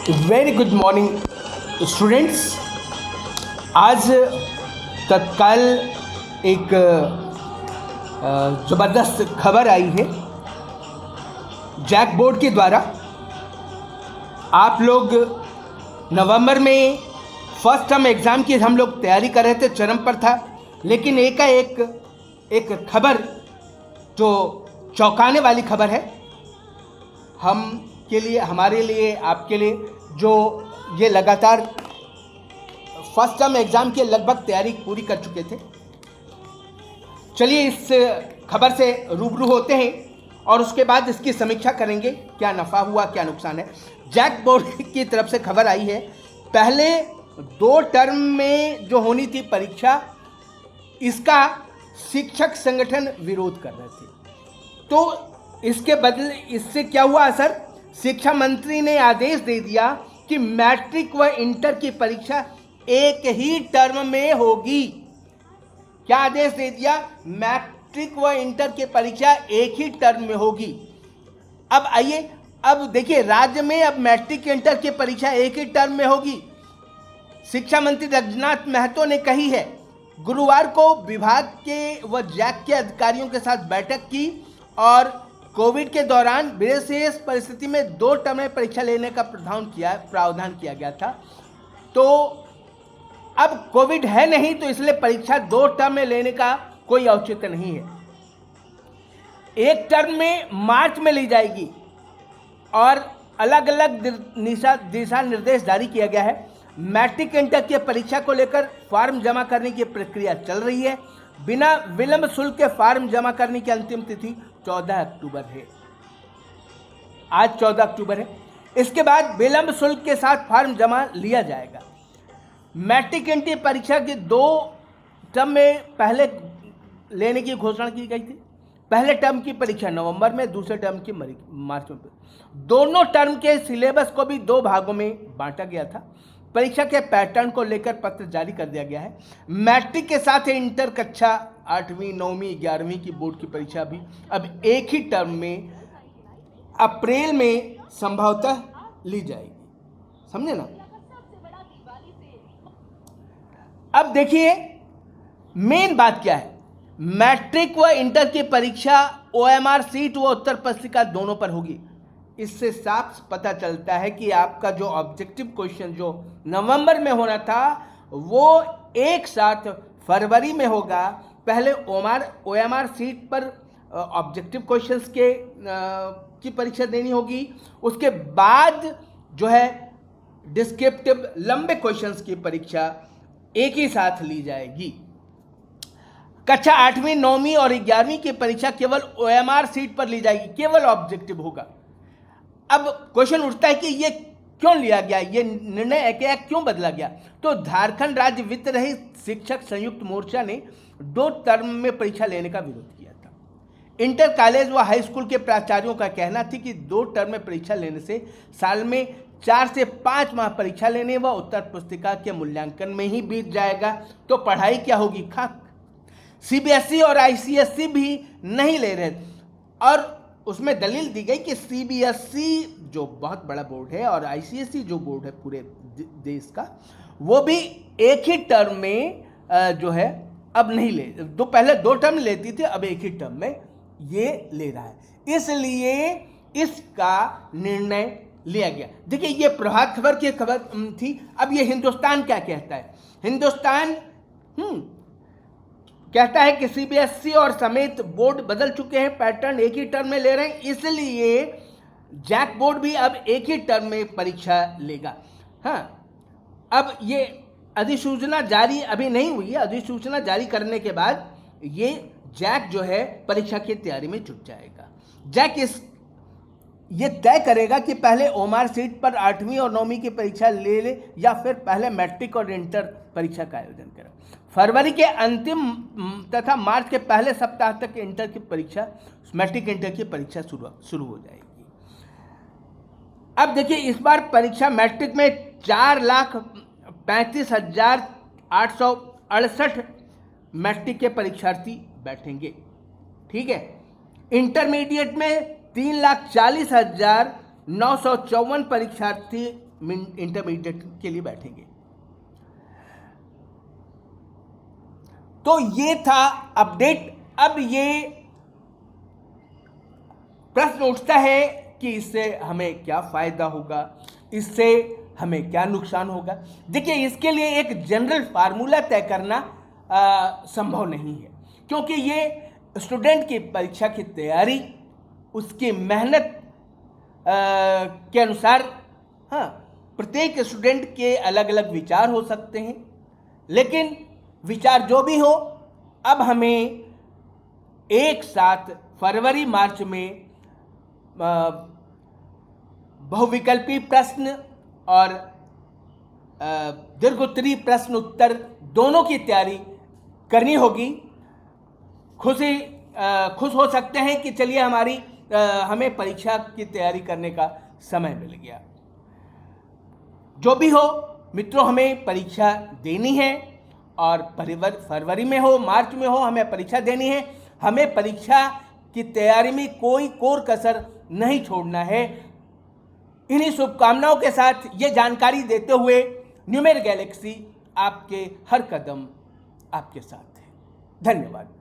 Very good morning students. आज तत्काल एक ज़बरदस्त खबर आई है जैक बोर्ड के द्वारा। आप लोग नवंबर में फर्स्ट टर्म एग्ज़ाम की हम लोग तैयारी कर रहे थे, चरम पर था, लेकिन एक खबर जो चौंकाने वाली खबर है हम के लिए, हमारे लिए, आपके लिए, जो ये लगातार फर्स्ट टर्म एग्ज़ाम की लगभग तैयारी पूरी कर चुके थे। चलिए इस खबर से रूबरू होते हैं और उसके बाद इसकी समीक्षा करेंगे, क्या नफ़ा हुआ, क्या नुकसान है। जैक बोर्ड की तरफ से खबर आई है, पहले 2 टर्म में जो होनी थी परीक्षा, इसका शिक्षक संगठन विरोध कर रहे थे। तो इसके बदले इससे क्या हुआ असर? शिक्षा मंत्री ने आदेश दे दिया कि मैट्रिक व इंटर की परीक्षा एक ही टर्म में होगी। क्या आदेश दे दिया? मैट्रिक व इंटर की परीक्षा एक ही टर्म में होगी। अब आइए, अब देखिए, राज्य में अब मैट्रिक इंटर की परीक्षा एक ही टर्म में होगी। शिक्षा मंत्री रजनाथ महतो ने कही है। गुरुवार को विभाग के व जैक के अधिकारियों के साथ बैठक की और कोविड के दौरान विशेष परिस्थिति में 2 टर्म में परीक्षा लेने का प्रावधान किया गया था। तो अब कोविड है नहीं, तो इसलिए परीक्षा 2 टर्म में लेने का कोई औचित्य नहीं है। एक टर्म में मार्च में ली जाएगी और अलग अलग दिशा निर्देश जारी किया गया है। मैट्रिक इंटर की परीक्षा को लेकर फॉर्म जमा करने की प्रक्रिया चल रही है। बिना विलंब शुल्क के फॉर्म जमा करने की अंतिम तिथि 14 अक्टूबर है। आज 14 अक्टूबर है। इसके बाद विलंब शुल्क के साथ फॉर्म जमा लिया जाएगा। मैट्रिक इंटर परीक्षा के 2 टर्म में पहले लेने की घोषणा की गई थी। पहले टर्म की परीक्षा नवंबर में, दूसरे टर्म की मार्च में। दोनों टर्म के सिलेबस को भी 2 भागों में बांटा गया था। परीक्षा के पैटर्न को लेकर पत्र जारी कर दिया गया है। मैट्रिक के साथ इंटर कक्षा 8वीं, 9वीं, 11वीं की बोर्ड की परीक्षा भी अब एक ही टर्म में अप्रैल में संभवतः ली जाएगी। समझे ना? अब देखिए मेन बात क्या है। मैट्रिक व इंटर की परीक्षा OMR सीट व उत्तर पुस्तिका दोनों पर होगी। इससे साफ पता चलता है कि आपका जो ऑब्जेक्टिव क्वेश्चन जो नवंबर में होना था, वो एक साथ फरवरी में होगा। पहले OMR सीट पर ऑब्जेक्टिव क्वेश्चंस की परीक्षा देनी होगी। उसके बाद जो है डिस्क्रिप्टिव लंबे क्वेश्चंस की परीक्षा एक ही साथ ली जाएगी। कक्षा 8वीं, 9वीं और 11वीं की परीक्षा केवल OMR सीट पर ली जाएगी, केवल ऑब्जेक्टिव होगा। अब क्वेश्चन उठता है कि ये क्यों लिया गया, ये निर्णय क्यों बदला गया? तो झारखंड राज्य वित्त रहित शिक्षक संयुक्त मोर्चा ने 2 टर्म में परीक्षा लेने का विरोध किया था। इंटर कॉलेज व हाई स्कूल के प्राचार्यों का कहना था कि 2 टर्म में परीक्षा लेने से साल में 4 से 5 माह परीक्षा लेने व उत्तर पुस्तिका के मूल्यांकन में ही बीत जाएगा, तो पढ़ाई क्या होगी? खाक। CBSE और ICSE भी नहीं ले रहे, और उसमें दलील दी गई कि CBSE जो बहुत बड़ा बोर्ड है और ICSE जो बोर्ड है पूरे देश का, वो भी एक ही टर्म में जो है अब नहीं ले, पहले 2 टर्म लेती थी, अब एक ही टर्म में ये ले रहा है। इसलिए इसका निर्णय लिया गया। देखिए ये प्रभात खबर की खबर थी। अब ये हिंदुस्तान क्या कहता है? हिंदुस्तान कहता है कि CBSE और समेत बोर्ड बदल चुके हैं, पैटर्न एक ही टर्म में ले रहे हैं, इसलिए जैक बोर्ड भी अब एक ही टर्म में परीक्षा लेगा। हाँ, अब ये अधिसूचना जारी अभी नहीं हुई है। अधिसूचना जारी करने के बाद ये जैक जो है परीक्षा की तैयारी में जुट जाएगा। जैक ये तय करेगा कि पहले OMR सीट पर 8वीं और 9वीं की परीक्षा ले या फिर पहले मैट्रिक और इंटर परीक्षा का आयोजन करे। फरवरी के अंतिम तथा मार्च के पहले सप्ताह तक इंटर की परीक्षा, मैट्रिक इंटर की परीक्षा शुरू हो जाएगी। अब देखिए इस बार परीक्षा मैट्रिक में 4,35,868 मैट्रिक के परीक्षार्थी बैठेंगे। ठीक है। इंटरमीडिएट में 3,40,954 परीक्षार्थी इंटरमीडिएट के लिए बैठेंगे। तो ये था अपडेट। अब ये प्रश्न उठता है कि इससे हमें क्या फायदा होगा, इससे हमें क्या नुकसान होगा। देखिए, इसके लिए एक जनरल फार्मूला तय करना संभव नहीं है, क्योंकि ये स्टूडेंट की परीक्षा की तैयारी, उसकी मेहनत के अनुसार, हाँ, प्रत्येक स्टूडेंट के अलग अलग विचार हो सकते हैं। लेकिन विचार जो भी हो, अब हमें एक साथ फरवरी मार्च में बहुविकल्पी प्रश्न और दीर्घोत्तरीय प्रश्न उत्तर दोनों की तैयारी करनी होगी। खुश हो सकते हैं कि चलिए हमें परीक्षा की तैयारी करने का समय मिल गया। जो भी हो मित्रों, हमें परीक्षा देनी है, और फरवरी में हो, मार्च में हो, हमें परीक्षा देनी है। हमें परीक्षा की तैयारी में कोई कोर कसर नहीं छोड़ना है। इन्हीं शुभकामनाओं के साथ ये जानकारी देते हुए न्यूमेर गैलेक्सी आपके हर कदम आपके साथ है। धन्यवाद।